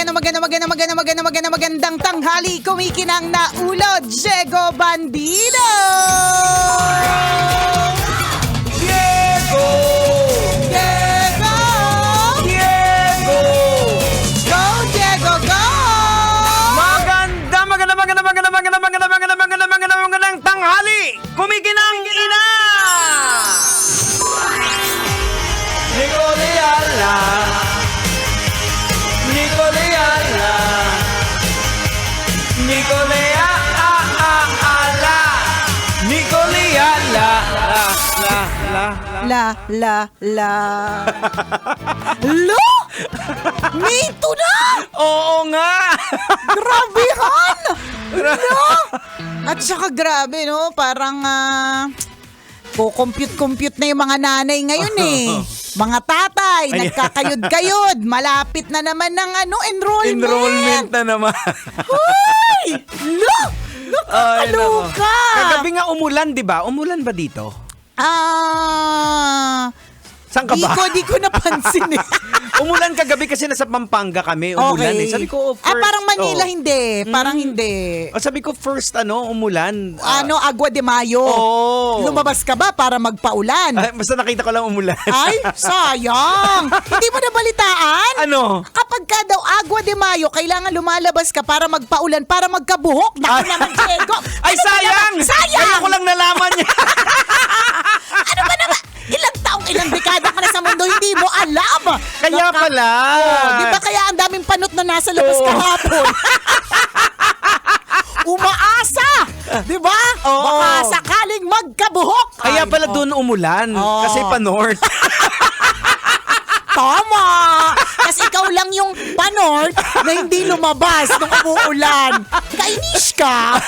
magandang tanghali. Kumikinang na ulo, Diego Bandido! Diego! Diego! Diego! Go, Diego, go! Magandang tanghali! Kumikinang ina! Nicoleala! Nicoleala! Nicoleala! Nicoleala! La. Lo! May ito na! Oo nga! Grabehan! No? At saka grabe, no? Parang, compute na yung mga nanay ngayon eh. Mga tatay, nagkakayod-kayod. Malapit na naman ng enrollment. Enrollment na naman. Hoy! Lo! Ay, nako. Nakakaloka! Kagabi nga umulan, di ba? Umulan ba dito? Saan ka ba? Di ko napansin eh. Umulan kagabi kasi nasa Pampanga kami. Umulan eh. Sabi ko, first... parang Manila hindi. Parang hindi. Sabi ko, first umulan. Agua de Mayo. Oo. Lumabas ka ba para magpaulan? Basta nakita ko lang umulan. Ay, sayang. Hindi mo nabalitaan? Ano? Kapag ka daw Agua de Mayo, kailangan lumalabas ka para magpaulan, para magkabuhok. Naku naman, Diego. Ay, sayang! Sayang! Kaya ko lang nalaman niya. Ano ba naman? Ilang dekada ka na sa mundo, hindi mo alam. Kaya pala. Di ba kaya ang daming panot na nasa labas kahapon? Umaasa! Di ba? Oo. Baka sakaling magkabuhok. Kaya pala doon umulan. Kasi pa-north. Tama! Kasi ikaw lang yung pa-north na hindi lumabas nung umuulan. Kainis ka!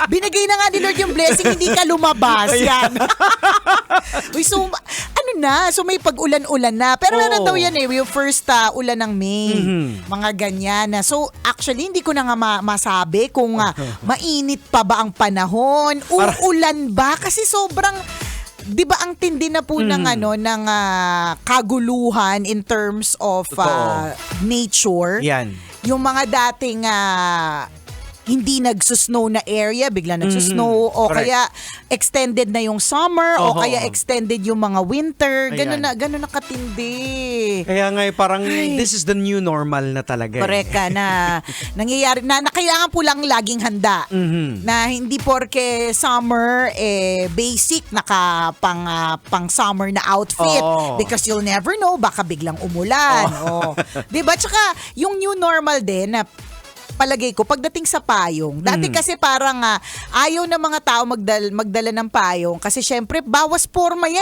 Binigay na nga ni Lord yung blessing, hindi ka lumabas. Yan. Uy, so may pag-ulan-ulan na. Pero ano daw yan yung first ulan ng May. Mga ganyan na. So, actually, hindi ko na nga masabi kung mainit pa ba ang panahon. Uulan ba? Kasi sobrang... Di ba ang tindi na po ng kaguluhan in terms of nature? Yan. Yung mga dating hindi nagsusnow na area, bigla nagsusnow o Correct. kaya extended na yung summer o kaya extended yung mga winter. Ganun na katindi. Kaya nga parang this is the new normal na talaga. Correct ka na nangyayari na kailangan po lang laging handa. Na hindi porke summer basic pang summer na outfit because you'll never know baka biglang umulan. 'Di ba? Tsaka yung new normal din na palagay ko pagdating sa payong. Dati kasi parang ayaw na mga tao magdala ng payong kasi syempre bawas forma yan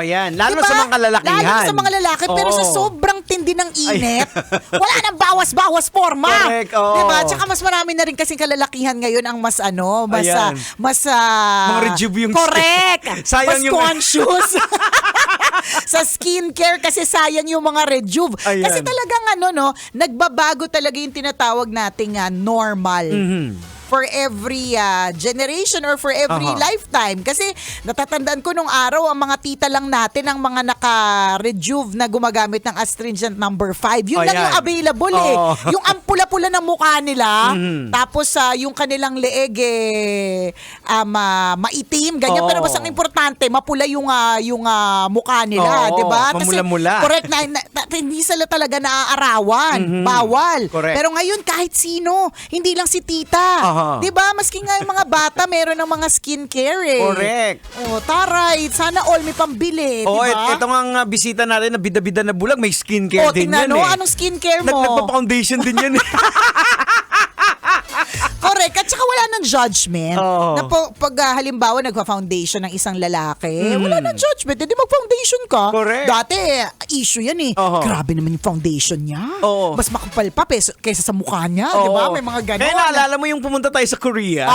yan. Lalo diba? sa mga lalakihan. Lalo sa mga lalaki pero sa sobrang tindi ng init, wala nang bawas forma. Correct. Diba? Tsaka mas marami na rin kasing kalalakihan ngayon ang mas mga rejuve yung correct. sayang mas yung conscious. Sa skincare kasi sayang yung mga rejuve. Ayan. Kasi talagang nagbabago talaga yung tinatawag nating normal. For every generation or for every lifetime. Kasi natatandaan ko nung araw, ang mga tita lang natin, ang mga naka-rejuve na gumagamit ng astringent number 5. Yun lang yung available Yung ampula-pula ng mukha nila, tapos yung kanilang leeg maitim, ganyan. Pero basta ang importante, mapula yung mukha nila, di ba? Mamula-mula. Correct, hindi sila talaga naaarawan. Bawal. Correct. Pero ngayon, kahit sino, hindi lang si tita. Diba? Maski nga yung mga bata, meron ng mga skincare Correct. Taray, sana all may pambili. Diba? Ito nga bisita natin na bida-bida na bulag, may skincare din yan anong skincare mo? Nagpa-foundation din yan Correct. At saka wala nang judgment. Na pag halimbawa nagpa-foundation ng isang lalaki, wala nang judgment. Hindi mag-foundation ka. Correct. Dati, issue yan Grabe naman yung foundation niya. Mas makapal pa kaysa sa mukha niya. Diba? May mga ganon. Kaya naalala mo yung pumunta tayo sa Korea?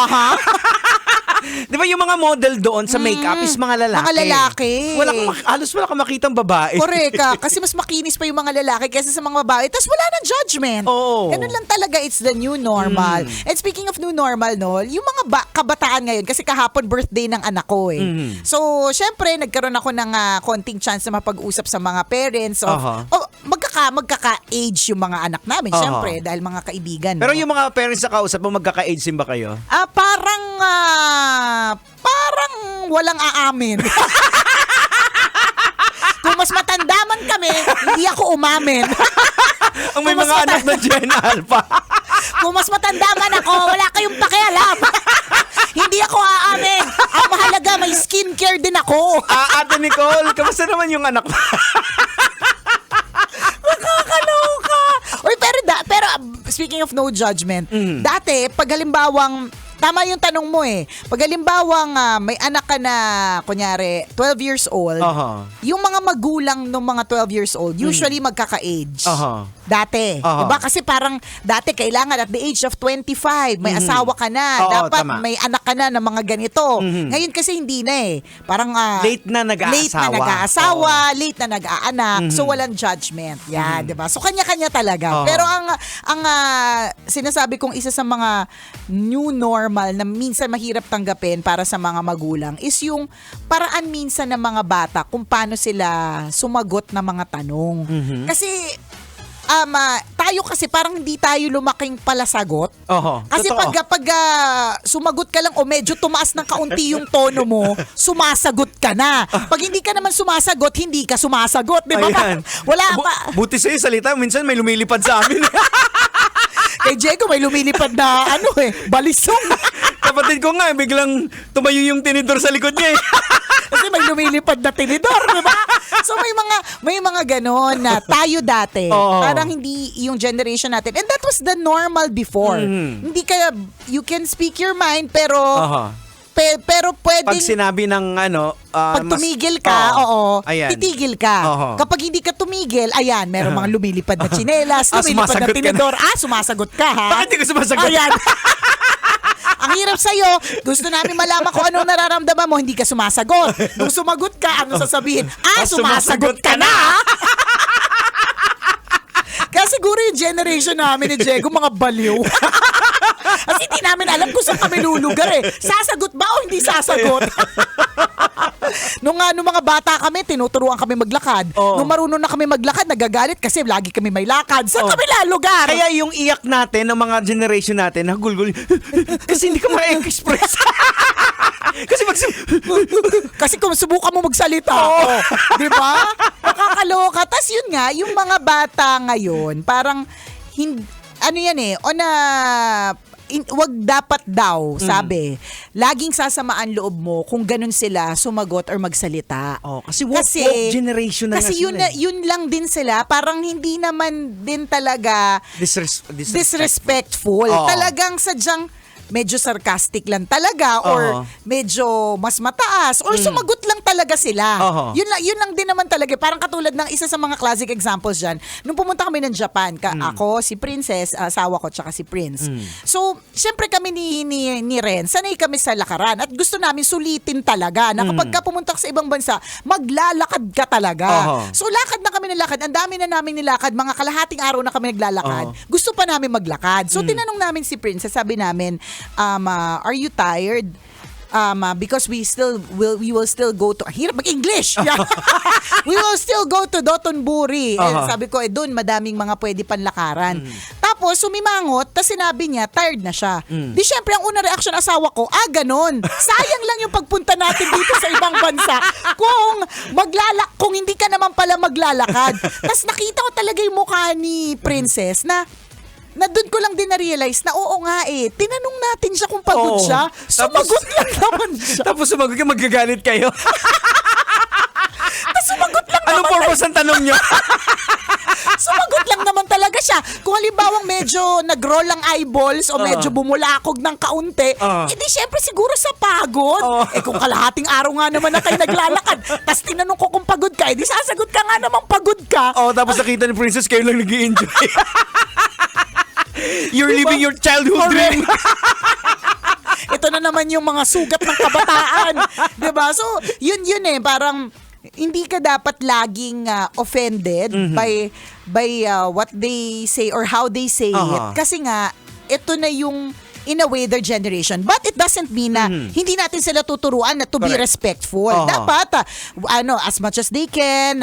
Di ba yung mga model doon sa makeup is mga lalaki? Mga lalaki. Halos wala kang makitang babae. Correct. Kasi mas makinis pa yung mga lalaki kaysa sa mga babae. Tapos wala nang judgment. Ganun lang talaga. It's the new normal. And speaking of new normal, yung mga kabataan ngayon, kasi kahapon birthday ng anak ko So, syempre, nagkaroon ako ng konting chance na mapag-usap sa mga parents. Magkaka magkaka-age yung mga anak namin, syempre, dahil mga kaibigan. Pero no? yung mga parents na kausap mo, magkaka-age din ba kayo? Parang walang aamin. Kung mas matanda man kami, hindi ako umamin. Ang may mga anak na Gen Alpha. Kung mas matanda man ako, wala kayong pakialam. Hindi ako aamin. Ang mahalaga, may skincare din ako. Ate Nicole, kamusta naman yung anak mo? Nakakaloka. Uy, pero speaking of no judgment, dati, pag halimbawang, tama yung tanong mo pag halimbawang may anak ka na, kunyari, 12 years old, yung mga magulang ng mga 12 years old, usually magkaka-age. Dati. Diba? Kasi parang, dati kailangan at the age of 25, may asawa ka na. Dapat tama. may anak ka na ng mga ganito. Ngayon kasi hindi na Parang late na nag-aasawa, late na nag-aanak. So walang judgment. Yan, diba? So kanya-kanya talaga. Pero ang sinasabi kong isa sa mga new normal na minsan mahirap tanggapin para sa mga magulang is yung paraan minsan ng mga bata kung paano sila sumagot ng mga tanong. Kasi tayo kasi parang hindi tayo lumaking palasagot. Kasi pag sumagot ka lang o medyo tumaas ng kaunti yung tono mo, sumasagot ka na. Pag hindi ka naman sumasagot, hindi ka sumasagot. Di ba? Wala pa. Buti sa'yo salita, minsan may lumilipad sa amin. Kay Diego may lumilipad na balisong. Kapatid ko nga, biglang tumayo yung tinidor sa likod niya Kasi may lumilipad na tinidor, di ba? So may mga ganon na tayo dati, parang hindi yung generation natin. And that was the normal before. Hindi you can speak your mind, pero pero pwedeng pag sinabi ng pag tumigil ka, titigil ka. Kapag hindi ka tumigil, ayan, meron mga lumilipad na tsinelas, lumilipad na tinidor. Sumasagot ka, ha? Bakit hindi ka sumasagot? Ayan. Ang hirap sa'yo, gusto namin malaman kung anong nararamdaman mo, hindi ka sumasagot. Nung sumagot ka, ano sasabihin? Sumasagot ka na! Kaya siguro yung generation namin ni Diego, mga baliw. Kasi hindi namin alam kung saan kami lulugar Sasagot ba o hindi sasagot? Nung mga bata kami, tinuturuan kami maglakad. Nung marunong na kami maglakad, nagagalit kasi lagi kami may lakad. Saan kami lalugar? Kaya yung iyak natin, ng mga generation natin, nagulgul. Kasi hindi ka ma-express. Kasi kung subukan mo magsalita, di ba? Nakakaloka. Tas yun nga, yung mga bata ngayon, parang, wag dapat daw, sabi, laging sasamaan loob mo kung ganun sila sumagot or magsalita. Kasi woke generation na kasi yun lang din sila, parang hindi naman din talaga disrespectful. Talagang sadyang medyo sarcastic lang talaga or medyo mas mataas or sumagot lang talaga sila. Yun lang din naman talaga. Parang katulad ng isa sa mga classic examples dyan. Nung pumunta kami ng Japan, ako, si Princess, asawa ko, tsaka si Prince. So, syempre kami ni Ren, sanay kami sa lakaran at gusto namin sulitin talaga na kapag ka pumunta ka sa ibang bansa, maglalakad ka talaga. So, lakad na kami nilakad. Ang dami na namin nilakad. Mga kalahating araw na kami naglalakad. Gusto pa namin maglakad. So, tinanong namin si Princess, sabi namin, are you tired? Because we will still go to, hirap mag-English. We will still go to Dotonbori. Sabi ko, doon madaming mga pwede panlakaran. Tapos, sumimangot, tapos sinabi niya, tired na siya. Di syempre, ang unang reaction asawa ko, ganon. Sayang lang yung pagpunta natin dito sa ibang bansa kung hindi ka naman pala maglalakad. Tapos nakita ko talaga yung mukha ni Princess na doon ko lang din na-realize na oo nga tinanong natin siya kung pagod siya. Sumagot lang naman siya. Tapos sumagot ka, magagalit kayo. Tapos sumagot lang naman. Anong purpose ang tanong nyo? Sumagot lang naman talaga siya. Kung halimbawang medyo nag-roll ang eyeballs o medyo bumulakog ng kaunti, di syempre siguro sa pagod. Kung kalahating araw nga naman na kayo naglalakad, tapos tinanong ko kung pagod ka, di sasagot ka nga namang pagod ka. Tapos nakita ni Princess, kayo lang nag-i-enjoy. You're living your childhood dream. Ito na naman yung mga sugat ng kabataan. Diba? So, yun parang hindi ka dapat laging offended by what they say or how they say it. Kasi nga, ito na yung in a way their generation. But it doesn't mean na hindi natin sila tuturuan na to be Correct. respectful. Uh-huh. Dapat as much as they can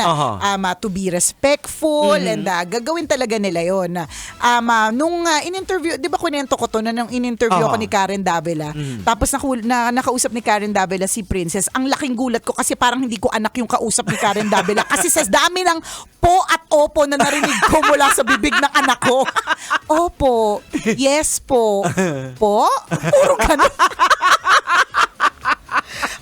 to be respectful and gagawin talaga nila 'yon. Nung in-interview, 'di ba kunento ko to na nung in-interview ako ni Karen Davila. Tapos nakausap ni Karen Davila si Princess. Ang laking gulat ko kasi parang hindi ko anak yung kausap ni Karen Davila kasi sa dami ng po at opo na narinig ko mula sa bibig ng anak ko. Opo. Yes po. Po? Puro ganun.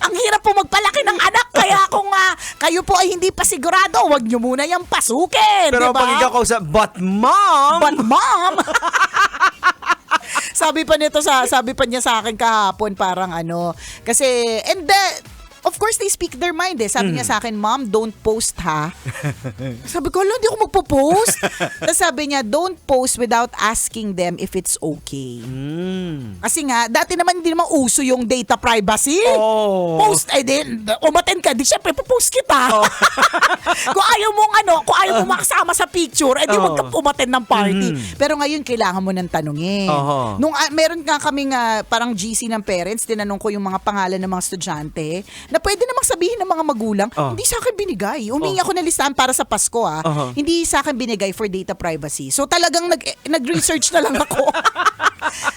Ang hirap po magpalaki ng anak kaya kung kayo po ay hindi pa sigurado, wag nyo muna yung pasukin. Pero diba? pag ikaw kausap, but mom! Sabi pa niya sa akin kahapon parang kasi of course they speak their mind eh. Sabi niya sa akin, "Mom, don't post ha." Sabi ko, "Hindi ako magpo-post." Tapos sabi niya, "Don't post without asking them if it's okay." Kasi nga, dati naman hindi naman uso yung data privacy. Oh. Post, din, umaten ka, di syempre, post kita. Kung ayaw mong makasama sa picture, di wag ka umaten ng party. Pero ngayon, kailangan mo nang tanungin. Nung meron nga kaming parang GC ng parents, tinanong ko yung mga pangalan ng mga estudyante, na pwede namang sabihin ng mga magulang, hindi sa akin binigay. Humingi ako ng listahan para sa Pasko Hindi sa akin binigay for data privacy. So talagang nag-research na lang ako.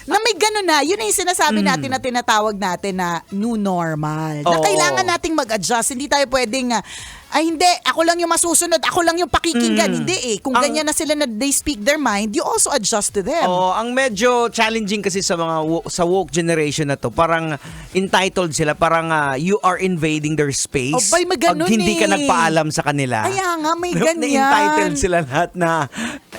Na may gano'n na, yun yung sinasabi natin na tinatawag natin na new normal. Na kailangan nating mag-adjust. Hindi tayo pwedeng hindi, ako lang yung masusunod, ako lang yung pakikinggan. Hindi Kung ganyan na sila na they speak their mind, you also adjust to them. Ang medyo challenging kasi sa mga sa woke generation na to, parang entitled sila, parang you are invading their space. May pag hindi ka nagpaalam sa kanila. Kaya nga, may ganyan. Entitled sila lahat na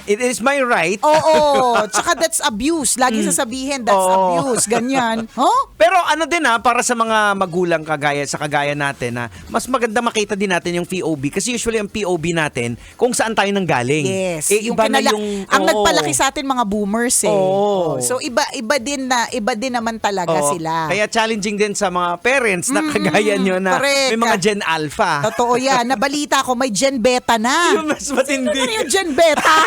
it is my right. Oo. Tsaka that's abuse. Lagi sasabihin, that's abuse. Ganyan. Pero din para sa mga magulang kagaya natin na mas maganda makita din natin yung POV kasi usually ang POV natin kung saan tayo nanggaling. Yes. Iba na ang nagpalaki sa atin mga boomers So iba din naman talaga sila. Kaya challenging din sa mga parents na kagaya nyo na correct. may mga Gen Alpha. Totoo yan. Nabalita ko may Gen Beta na. Yung mas matindi. Ano yung Gen Beta?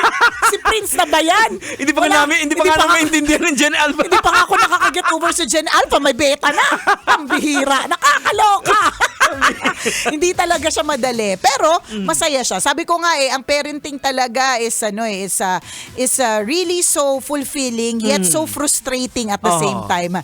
Si Prince na ba yan? Hindi pa nga namin maintindihan ng Gen Alpha. Hindi pa nga ako nakakaget over sa Gen Alpha. May Beta na. Ang bihira. Nakakaloka. Hindi talaga siya madali. Pero masaya siya. Sabi ko nga ang parenting talaga is really so fulfilling yet so frustrating at the same time.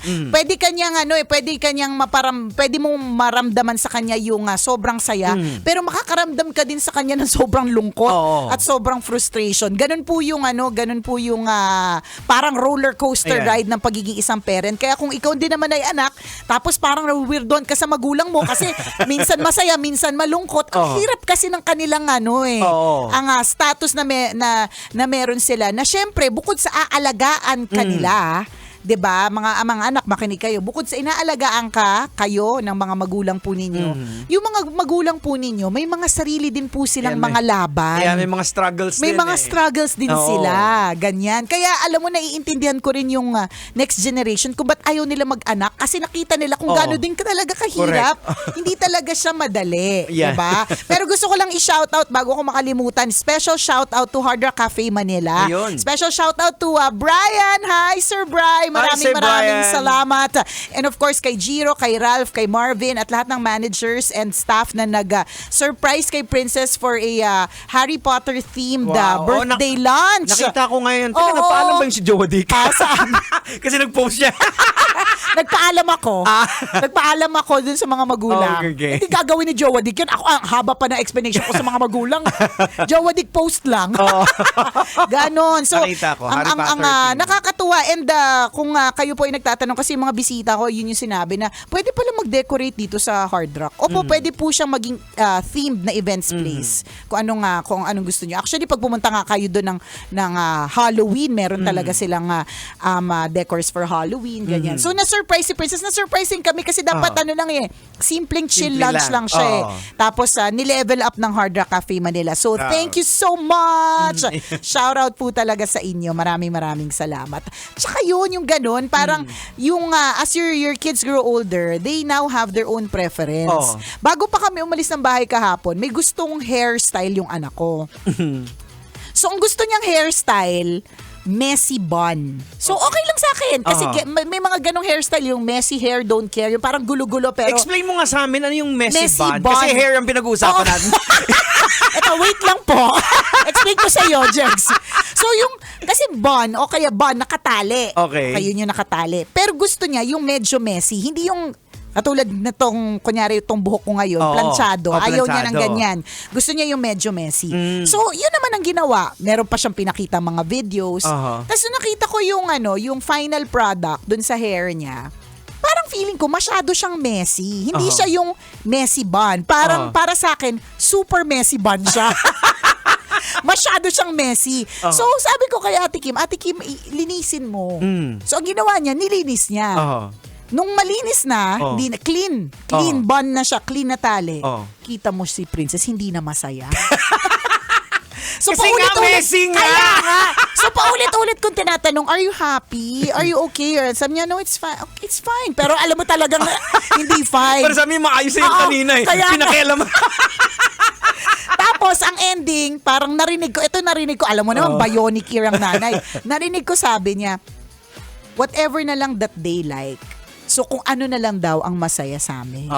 Pwede mong maramdaman sa kanya yung sobrang saya, pero makakaramdam ka din sa kanya ng sobrang lungkot at sobrang frustration. Ganun po yung parang roller coaster ride ng pagiging isang parent. Kaya kung ikaw din naman ay anak, tapos parang weirdoan ka sa magulang mo kasi minsan masaya, minsan malungkot. Ang hirap kasi ng kanilang ang status na meron sila na syempre bukod sa aalagaan kanila, 'di ba? Mga anak, makinig kayo. Bukod sa inaalagaan kayo ng mga magulang po ninyo, yung mga magulang po ninyo, may mga sarili din po silang mga laban. Kaya may mga struggles din. May mga struggles din sila. Ganyan. Kaya alam mo, naiintindihan ko rin yung next generation kung ba't ayaw nila mag-anak kasi nakita nila kung gaano din talaga kahirap. Hindi talaga siya madali. Yeah. 'Di ba? Pero gusto ko lang i-shoutout bago ko makalimutan. Special shoutout to Hard Rock Cafe Manila. Ayun. Special shoutout to Brian. Hi, Sir Brian. Maraming Brian. salamat. And of course, kay Jiro, kay Ralph, kay Marvin, at lahat ng managers and staff na nag-surprise kay Princess for a Harry Potter themed birthday lunch. Nakita ko ngayon. Nagpaalam ba yung si Jowa Dick? Saan? Kasi nag-post siya. Nagpaalam ako dun sa mga magulang. Okay. Hindi gagawin ni Jowa Dick yun. Ako, ang haba pa na explanation ko sa mga magulang. Jowa Dick post lang. Ganon. So, nakita ko, Harry Potter theme. nakakatuwa. And kung kayo po ay nagtatanong, kasi yung mga bisita ko, yun yung sinabi na pwede pala mag-decorate dito sa Hard Rock. Opo, pwede po siyang maging themed na events place. Kung anong gusto niyo. Actually, pag pumunta nga kayo doon ng Halloween, meron talaga silang decors for Halloween, ganyan. So, na-surprise si Princess. Na-surprising kami kasi dapat simpleng chill lunch lang siya Tapos, ni-level up ng Hard Rock Cafe Manila. So, thank you so much! Shout out po talaga sa inyo. Maraming salamat. Tsaka yun, yung ganun, parang yung as your kids grow older, they now have their own preference. Bago pa kami umalis ng bahay kahapon, may gustong hairstyle yung anak ko. So, ang gusto niyang hairstyle, messy bun. So, okay lang sa akin. Kasi may mga ganong hairstyle, yung messy hair, don't care. Yung parang gulo-gulo, pero... Explain mo nga sa amin ano yung messy Messy bun. bun. Kasi hair ang pinag-uusapan natin. Eto, wait lang po. Explain ko sa iyo, Jex. So, kasi bun, o kaya bun, nakatali. Okay. Kaya yun yung nakatali. Pero gusto niya yung medyo messy. Hindi yung... Katulad na tong, kunyari itong buhok ko ngayon, planchado. Ayaw niya ng ganyan. Gusto niya yung medyo messy. So, yun naman ang ginawa. Meron pa siyang pinakita mga videos. Tapos nakita ko yung final product dun sa hair niya. Parang feeling ko masyado siyang messy. Hindi siya yung messy bun. Parang para sa akin, super messy bun siya. Masyado siyang messy. So, sabi ko kay Ate Kim, linisin mo. So, ang ginawa niya, nilinis niya. Nung malinis na, hindi na, clean bun na siya, clean na tali. Kita mo si Princess, hindi na masaya. So, kasi nga messy nga. Kaya nga. So, paulit-ulit kong tinatanong, are you happy? Are you okay? Or sabi niya, no, it's fine. Okay, it's fine. Pero alam mo talagang hindi fine. Pero sabi mo, maayos yung kanina eh. Pinakialam. Tapos, ang ending, parang narinig ko, alam mo naman, bionic ear ang nanay. Narinig ko, sabi niya, whatever na lang that they like. So, kung ano na lang daw ang masaya sa amin.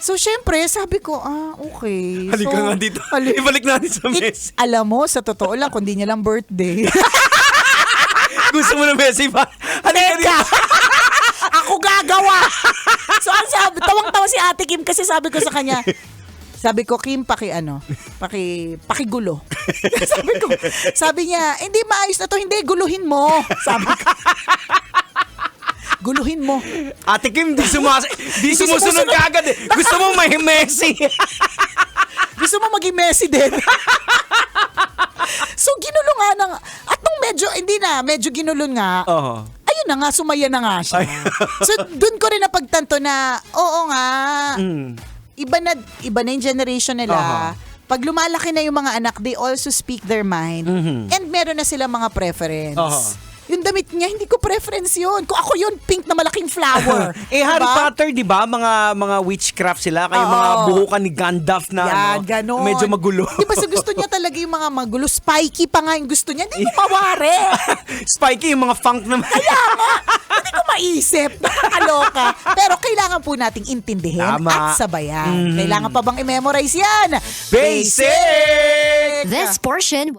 So, syempre, sabi ko, okay. Halika so, nga dito. Ibalik natin sa messy. Alam mo, sa totoo lang, kung di niya lang birthday. Gusto mo na messy ba? Halika dito. Ako gagawa. So, ang sabi, tawang-tawa si Ate Kim kasi sabi ko sa kanya, Kim, pakigulo. sabi niya, hindi maayos na to, hindi, guluhin mo. Sabi ko, guluhin mo. Ate Kim, di sumusunod ka agad eh. Gusto mo may messy. Gusto mo maging messy din. So, ginulo nga at nung medyo ginulo nga, ayun na nga, sumaya na nga siya. So, dun ko rin napagtanto na, oo nga, iba na yung generation nila. Pag lumalaki na yung mga anak, they also speak their mind. And meron na silang mga preference. Yung damit niya, hindi ko preference yun. Kung ako yun, pink na malaking flower. Harry Potter, di ba? Mga witchcraft sila. Kaya mga buhukan ni Gandalf na ganon. medyo magulo. Di ba sa gusto niya talaga yung mga magulo? Spiky pa nga yung gusto niya. Hindi ko mawari. Spiky, yung mga funk naman. Kaya nga. Hindi ko maisip. Nakakaloka. Pero kailangan po nating intindihin at sabayan. Kailangan pa bang i-memorize yan? Basic! This portion